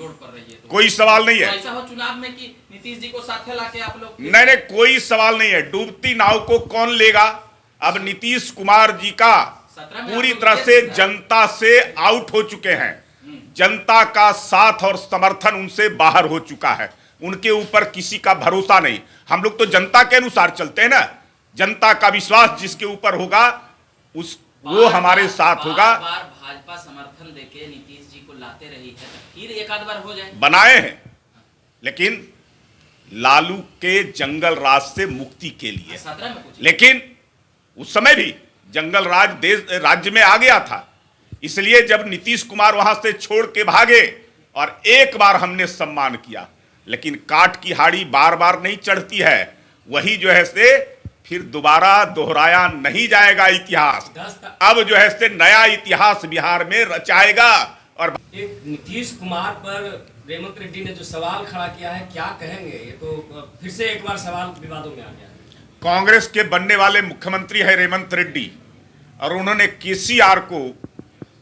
कमजोर पड़ रही है। तो कोई सवाल नहीं है। तो ऐसा हो चुनाव में कि नीतीश जी को साथे लाके आप लोग नहीं नहीं, कोई सवाल नहीं है। डूबती नाव को कौन लेगा? अब नीतीश कुमार जी का पूरी तरह से जनता से आउट हो चुके हैं। जनता का साथ और समर्थन उनसे बाहर हो चुका है। उनके ऊपर किसी का भरोसा नहीं। हम लोग तो जनता के अनुसार चलते हैं ना। जनता का विश्वास जिसके ऊपर होगा वो हमारे साथ होगा। बार भाजपा समर्थन देके नीतीश जी को लाते रही है, तो फिर एक आध बार हो जाए। बनाए हैं, लेकिन लालू के जंगल राज से मुक्ति के लिए। 17 में कुछ, लेकिन उस समय भी जंगल राज देश राज्य में आ गया था। इसलिए जब नीतीश कुमार वहां से छोड़ के भागे और एक बार हमने सम्मान किया, लेकिन काट की हाड़ी बार बार नहीं चढ़ती है। वही जो है से फिर दोबारा दोहराया नहीं जाएगा इतिहास। अब जो है से नया इतिहास बिहार में रचाएगा। और एक नीतीश कुमार पर रेवंत रेड्डी ने जो सवाल खड़ा किया है, क्या कहेंगे? ये तो फिर से एक बार सवाल विवादों में आ गया है। कांग्रेस के बनने वाले मुख्यमंत्री है रेवंत रेड्डी, और उन्होंने केसीआर को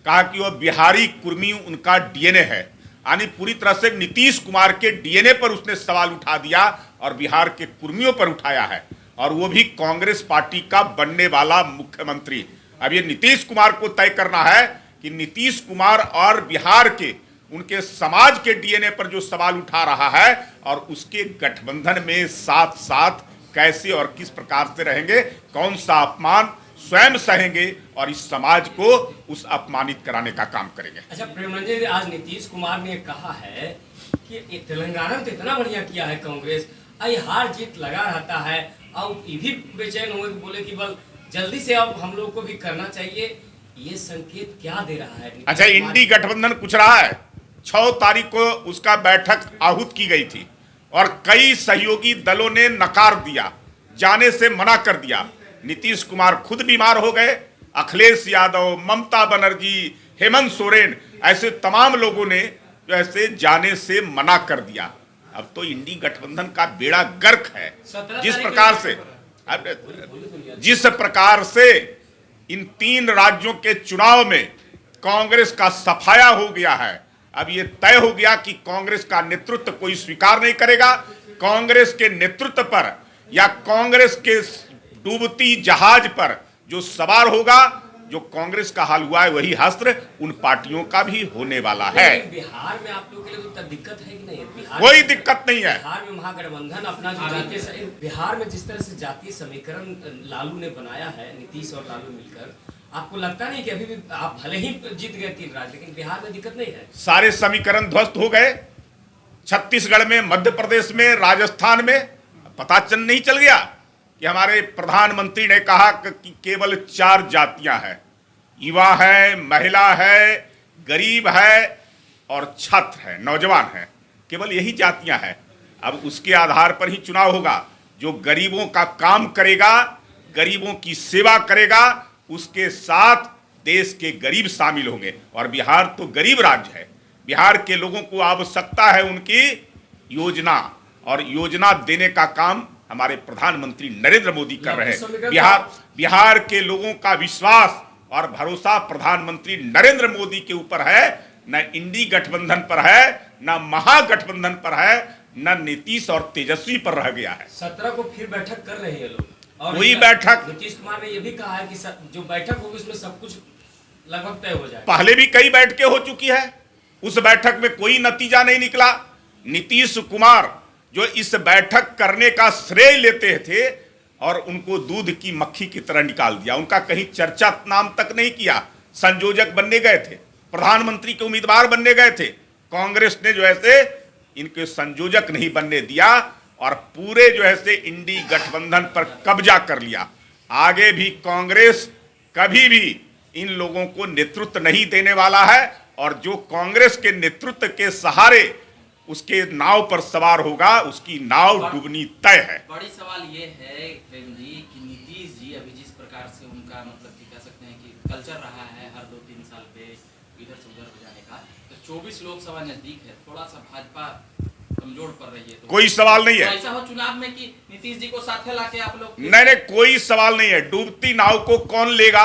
कहा कि वह बिहारी कुर्मी उनका डीएनए है। यानी पूरी तरह से नीतीश कुमार के डीएनए पर उसने सवाल उठा दिया और बिहार के कुर्मियों पर उठाया है, और वो भी कांग्रेस पार्टी का बनने वाला मुख्यमंत्री। अब ये नीतीश कुमार को तय करना है कि नीतीश कुमार और बिहार के उनके समाज के डीएनए पर जो सवाल उठा रहा है और उसके गठबंधन में साथ साथ कैसे और किस प्रकार से रहेंगे, कौन सा अपमान स्वयं सहेंगे और इस समाज को उस अपमानित कराने का काम करेंगे। अच्छा प्रेमरंजन जी, आज नीतीश कुमार ने कहा है कि तेलंगाना में तो इतना बढ़िया किया है कांग्रेस, आई हार जीत लगा रहता है, और ये भी बेचैन हुए बोले कि बल जल्दी से अब हम लोग को भी करना चाहिए। ये संकेत क्या दे रहा है? अच्छा, इंडी गठबंधन कुछ रहा है। 6 तारीख को उसका बैठक आहूत की गई थी और कई सहयोगी दलों ने नकार दिया, जाने से मना कर दिया। नीतीश कुमार खुद बीमार हो गए, अखिलेश यादव, ममता बनर्जी, हेमंत सोरेन, ऐसे तमाम लोगों ने जो ऐसे जाने से मना कर दिया। अब तो इंडी गठबंधन का बेड़ा गर्क है। जिस प्रकार से इन 3 राज्यों के चुनाव में कांग्रेस का सफाया हो गया है, अब ये तय हो गया कि कांग्रेस का नेतृत्व कोई स्वीकार नहीं करेगा। कांग्रेस के नेतृत्व पर या कांग्रेस के डूबती जहाज पर जो सवार होगा, जो कांग्रेस का हाल हुआ है वही हस्त्र उन पार्टियों का भी होने वाला है। बिहार में आप लोगों के लिए तो दिक्कत है कि नहीं? कोई दिक्कत नहीं है। बिहार में महागठबंधन अपना जो जातीय, बिहार में जिस तरह से जातीय समीकरण लालू ने बनाया है, नीतीश और लालू मिलकर, आपको लगता नहीं कि अभी भी आप भले ही जीत गए 3 राज्य, लेकिन बिहार में दिक्कत नहीं है? सारे समीकरण ध्वस्त हो गए। छत्तीसगढ़ में, मध्य प्रदेश में, राजस्थान में पता नहीं चल गया कि हमारे प्रधानमंत्री ने कहा कि केवल 4 जातियां हैं, युवा है, महिला है, गरीब है और छात्र है, नौजवान है, केवल यही जातियां हैं। अब उसके आधार पर ही चुनाव होगा। जो गरीबों का काम करेगा, गरीबों की सेवा करेगा, उसके साथ देश के गरीब शामिल होंगे। और बिहार तो गरीब राज्य है। बिहार के लोगों को आवश्यकता है उनकी योजना, और योजना देने का काम हमारे प्रधानमंत्री नरेंद्र मोदी कर रहे हैं। बिहार के लोगों का विश्वास और भरोसा प्रधानमंत्री नरेंद्र मोदी के ऊपर है, न इंडी गठबंधन पर है, न महागठबंधन पर है, न नीतीश और तेजस्वी पर रह गया है। 17 को फिर बैठक कर रहे हैं लोग, और वही बैठक नीतीश कुमार ने यह भी कहा है कि जो बैठक होगी उसमें सब कुछ लगभग तय हो जाए। पहले भी कई बैठकें हो चुकी है, उस बैठक में कोई नतीजा नहीं निकला। नीतीश कुमार जो इस बैठक करने का श्रेय लेते थे और उनको दूध की मक्खी की तरह निकाल दिया। उनका कहीं चर्चा नाम तक नहीं किया। संयोजक बनने गए थे, प्रधानमंत्री के उम्मीदवार बनने गए थे, कांग्रेस ने जो है इनके संयोजक नहीं बनने दिया और पूरे जो है इंडी गठबंधन पर कब्जा कर लिया। आगे भी कांग्रेस कभी भी इन लोगों को नेतृत्व नहीं देने वाला है, और जो कांग्रेस के नेतृत्व के सहारे उसके नाव पर सवार होगा, उसकी नाव डूबनी तय है। बड़ी सवाल ये है प्रेम जी कि नीतीश जी अभी जिस प्रकार से उनका मतलब कि कह सकते हैं कि कल्चर रहा है हर 2-3 साल पे इधर से उधर हो जाने का, तो 24 लोकसभा नजदीक है, थोड़ा सा भाजपा कमजोर पड़ रही है। तो कोई सवाल नहीं है। तो ऐसा हो चुनाव में कि नीतीश जी को साथे लाके आप लोग नहीं नहीं, कोई सवाल नहीं है। डूबती नाव को कौन लेगा?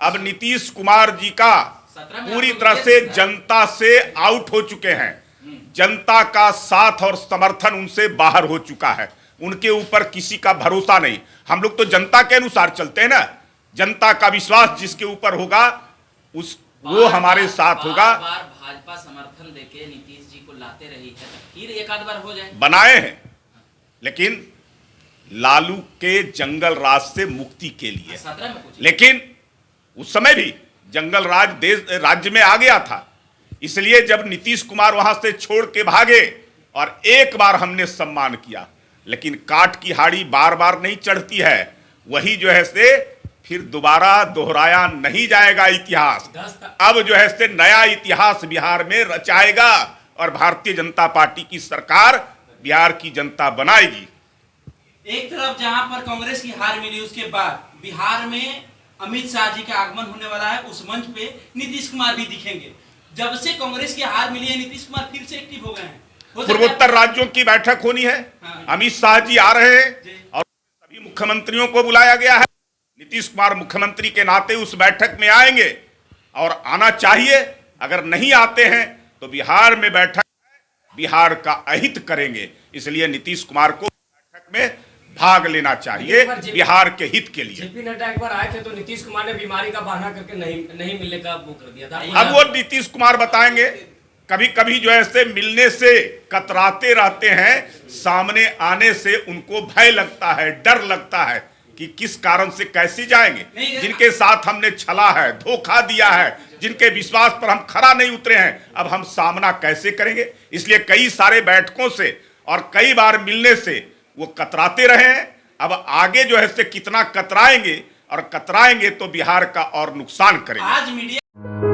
अब नीतीश कुमार जी का पूरी तरह से जनता से आउट हो चुके हैं। जनता का साथ और समर्थन उनसे बाहर हो चुका है। उनके ऊपर किसी का भरोसा नहीं। हम लोग तो जनता के अनुसार चलते हैं ना। जनता का विश्वास जिसके ऊपर होगा वो हमारे साथ होगा। बार भाजपा समर्थन देके नीतीश जी को लाते रही है, फिर एक आध बार हो जाए। बनाए हैं, लेकिन लालू के जंगल राज से मुक्ति के लिए। 17 में कुछ लेकिन उस समय भी जंगल राज देश राज्य में आ गया था। इसलिए जब नीतीश कुमार वहां से छोड़ के भागे और एक बार हमने सम्मान किया, लेकिन काट की हाड़ी बार बार नहीं चढ़ती है। वही जो है से फिर दोबारा दोहराया नहीं जाएगा इतिहास। अब जो है से नया इतिहास बिहार में रचाएगा और भारतीय जनता पार्टी की सरकार बिहार की जनता बनाएगी। एक तरफ जहां पर कांग्रेस की हार मिली, उसके बाद बिहार में अमित शाह जी का आगमन होने वाला है। उस मंच पे नीतीश कुमार भी दिखेंगे। जब से कांग्रेस की हार मिली है, नीतीश कुमार फिर से एक्टिव हो गए हैं। पूर्वोत्तर राज्यों की बैठक होनी है। हाँ। अमित शाह जी आ रहे हैं और सभी मुख्यमंत्रियों को बुलाया गया है। नीतीश कुमार मुख्यमंत्री के नाते उस बैठक में आएंगे और आना चाहिए। अगर नहीं आते हैं तो बिहार में बैठक बिहार का अहित करेंगे। इसलिए नीतीश कुमार को बैठक में भाग लेना चाहिए बिहार के हित के लिए। जेपी नड्डा एक बार आए थे तो नीतीश कुमार ने बीमारी का बहाना करके नहीं मिलने का वो कर दिया था। अब वो नीतीश कुमार बताएंगे। कभी कभी जो है मिलने से कतराते रहते हैं। सामने आने से उनको भय लगता है, डर लगता है कि किस कारण से कैसे जाएंगे। जिनके साथ हमने छला है, धोखा दिया है, जिनके विश्वास पर हम खरा नहीं उतरे हैं, अब हम सामना कैसे करेंगे। इसलिए कई सारे बैठकों से और कई बार मिलने से वो कतराते रहे हैं। अब आगे जो है से कितना कतराएंगे और कतराएंगे तो बिहार का और नुकसान करेंगे। आज मीडिया